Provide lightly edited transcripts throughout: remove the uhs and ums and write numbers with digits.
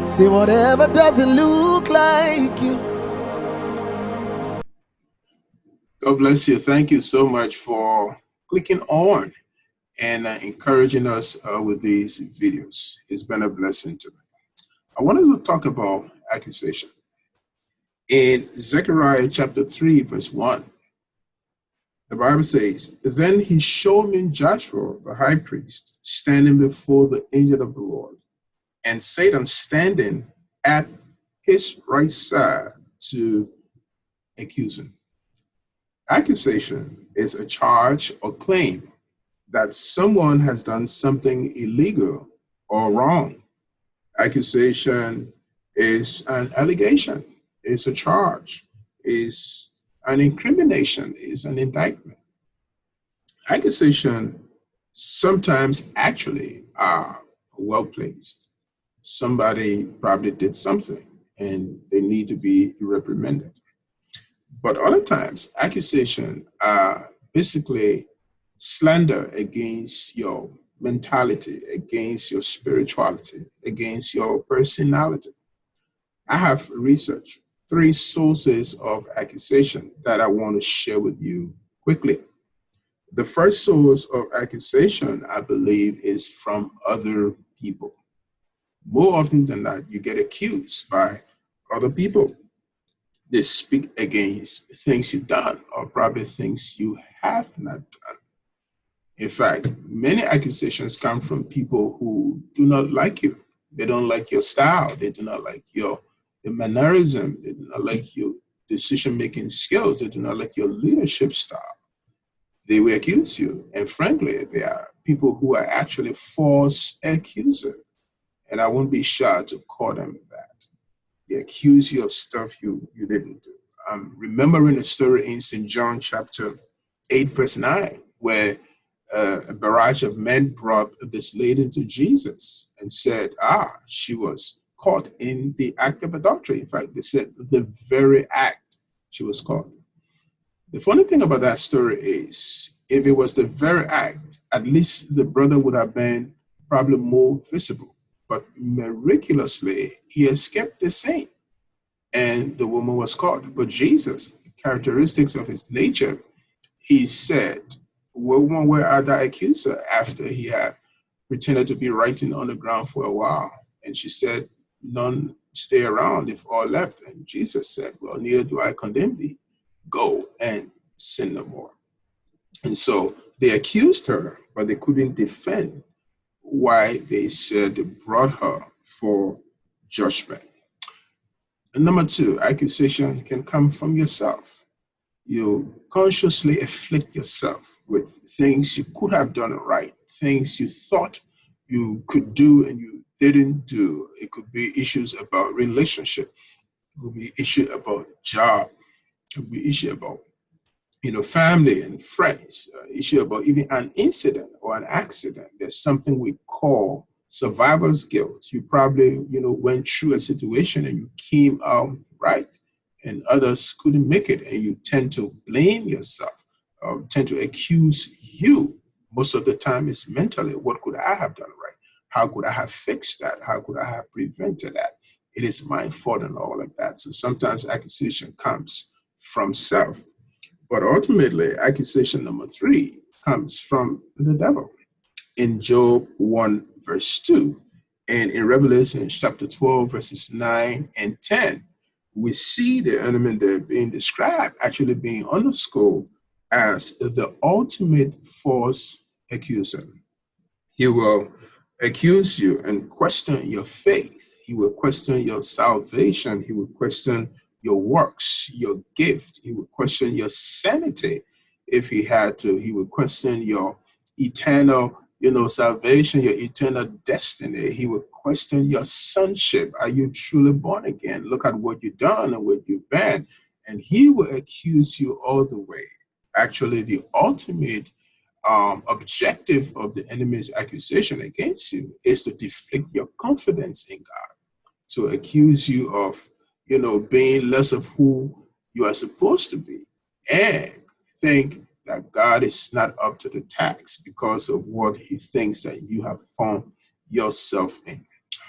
Say whatever doesn't look like you. God bless you. Thank you so much for clicking on and encouraging us with these videos. It's been a blessing to me. I wanted to talk about accusation. In Zechariah chapter 3, verse 1, the Bible says, "Then he showed me Joshua, the high priest, standing before the angel of the Lord, and Satan standing at his right side to accuse him." Accusation is a charge or claim that someone has done something illegal or wrong. Accusation is an allegation, it's a charge, is an incrimination, is an indictment. Accusation sometimes actually are well placed. Somebody probably did something and they need to be reprimanded. But other times, accusation are basically slander against your mentality, against your spirituality, against your personality. I have researched three sources of accusation that I want to share with you quickly. The first source of accusation, I believe, is from other people. More often than not, you get accused by other people. They speak against things you've done or probably things you have not done. In fact, many accusations come from people who do not like you. They don't like your style. They do not like your mannerism. They do not like your decision-making skills. They do not like your leadership style. They will accuse you. And frankly, there are people who are actually false accusers. And I won't be shy to call them that. They accuse you of stuff you didn't do. I'm remembering a story in St. John chapter 8, verse 9, where a barrage of men brought this lady to Jesus and said, she was caught in the act of adultery. In fact, they said the very act she was caught. The funny thing about that story is, if it was the very act, at least the brother would have been probably more visible. But miraculously, he escaped the same, and the woman was caught. But Jesus, characteristics of his nature, he said, "Woman, where are thy accuser?" After he had pretended to be writing on the ground for a while. And she said, "None stay around if all left." And Jesus said, "Well, neither do I condemn thee. Go and sin no more." And so they accused her, but they couldn't defend why they said they brought her for judgment. And number two, accusation can come from yourself. You consciously afflict yourself with things you could have done right, things you thought you could do and you didn't do. It could be issues about relationship. It could be issue about job. It could be issue about family and friends, issue about even an incident or an accident. There's something we call survivor's guilt. You probably, went through a situation and you came out right, and others couldn't make it, and you tend to blame yourself, tend to accuse you. Most of the time, it's mentally, what could I have done right? How could I have fixed that? How could I have prevented that? It is my fault and all of that. So sometimes accusation comes from self. But ultimately, accusation number three comes from the devil. In Job 1, verse 2, and in Revelation chapter 12, verses 9 and 10, we see the enemy there being described, actually being underscored as the ultimate false accuser. He will accuse you and question your faith. He will question your salvation. He will question your works, your gift. He would question your sanity if he had to. He would question your eternal, salvation, your eternal destiny. He would question your sonship. Are you truly born again? Look at what you've done and what you've been. And he will accuse you all the way. Actually, the ultimate objective of the enemy's accusation against you is to deflate your confidence in God, to accuse you of being less of who you are supposed to be, and think that God is not up to the task because of what he thinks that you have found yourself in.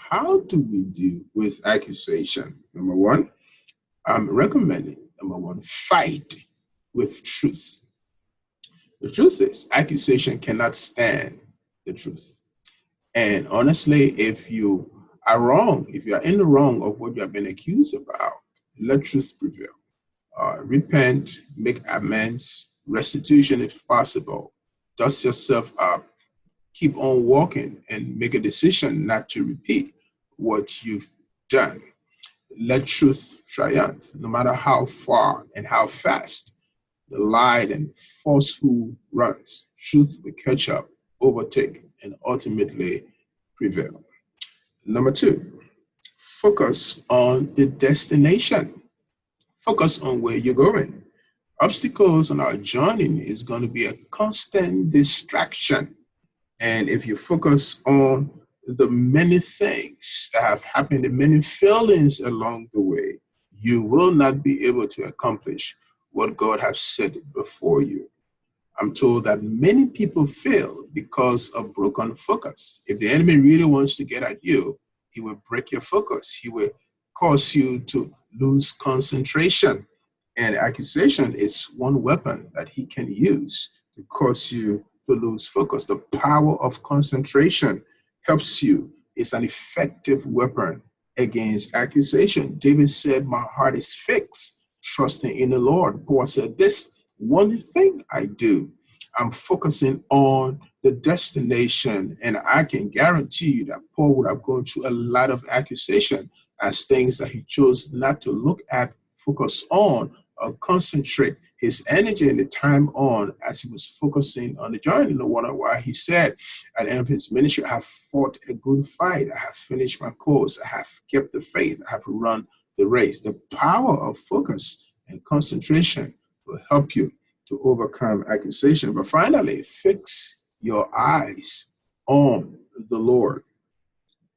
how do we deal with accusation? Number one, I'm recommending, number one, fight with truth. The truth is, accusation cannot stand the truth. And honestly, if you are wrong, if you are in the wrong of what you have been accused about, let truth prevail. Repent, make amends, restitution if possible. Dust yourself up, keep on walking, and make a decision not to repeat what you've done. Let truth triumph, no matter how far and how fast the lie and falsehood runs. Truth will catch up, overtake, and ultimately prevail. Number two, focus on the destination. Focus on where you're going. Obstacles on our journey is going to be a constant distraction. And if you focus on the many things that have happened, the many failings along the way, you will not be able to accomplish what God has set before you. I'm told that many people fail because of broken focus. If the enemy really wants to get at you, he will break your focus. He will cause you to lose concentration. And accusation is one weapon that he can use to cause you to lose focus. The power of concentration helps you. It's an effective weapon against accusation. David said, my heart is fixed, trusting in the Lord. Paul said, this one thing I do, I'm focusing on the destination. And I can guarantee you that Paul would have gone through a lot of accusation as things that he chose not to look at, focus on, or concentrate his energy and the time on as he was focusing on the journey. No wonder why he said at the end of his ministry, I have fought a good fight. I have finished my course. I have kept the faith. I have run the race. The power of focus and concentration will help you to overcome accusation. But finally, fix your eyes on the Lord.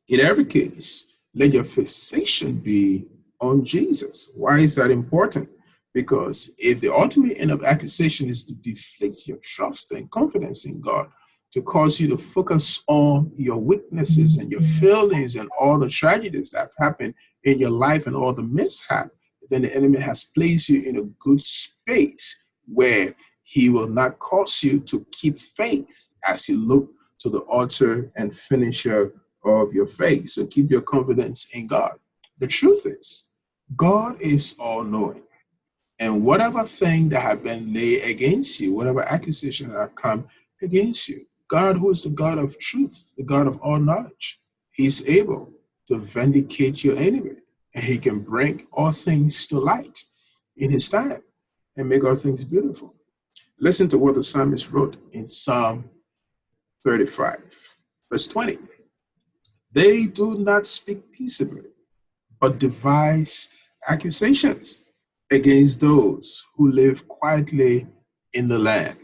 In every case, let your fixation be on Jesus. Why is that important? Because if the ultimate end of accusation is to deflate your trust and confidence in God, to cause you to focus on your weaknesses and your failings and all the tragedies that have happened in your life and all the mishap, then the enemy has placed you in a good space where he will not cause you to keep faith as you look to the author and finisher of your faith. So keep your confidence in God. The truth is, God is all-knowing. And whatever thing that have been laid against you, whatever accusation that have come against you, God, who is the God of truth, the God of all knowledge, he's able to vindicate your enemy. And he can bring all things to light in his time and make all things beautiful. Listen to what the psalmist wrote in Psalm 35, verse 20. They do not speak peaceably, but devise accusations against those who live quietly in the land.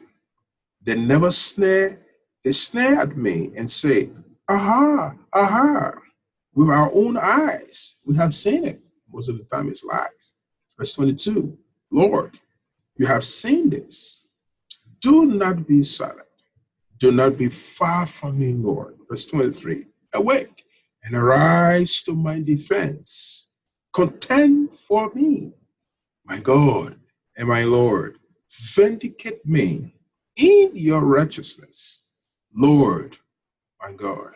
They never snare, they snare at me and say, aha, aha, with our own eyes, we have seen it. Most of the time it's lies. Verse 22, Lord, you have seen this. Do not be silent. Do not be far from me, Lord. Verse 23, awake and arise to my defense. Contend for me, my God and my Lord. Vindicate me in your righteousness. Lord, my God.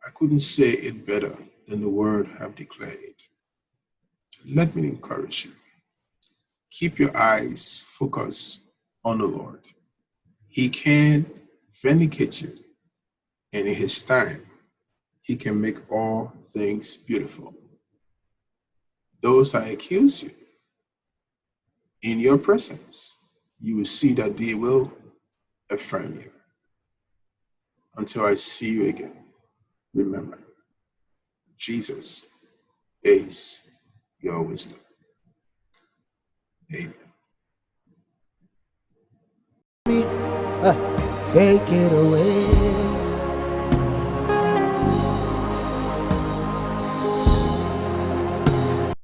I couldn't say it better than the word have declared. Let me encourage you. Keep your eyes focused on the Lord. He can vindicate you, and in his time, he can make all things beautiful. Those that accuse you, in your presence, you will see that they will affirm you. Until I see you again, remember, Jesus is your wisdom. Amen. Take it away.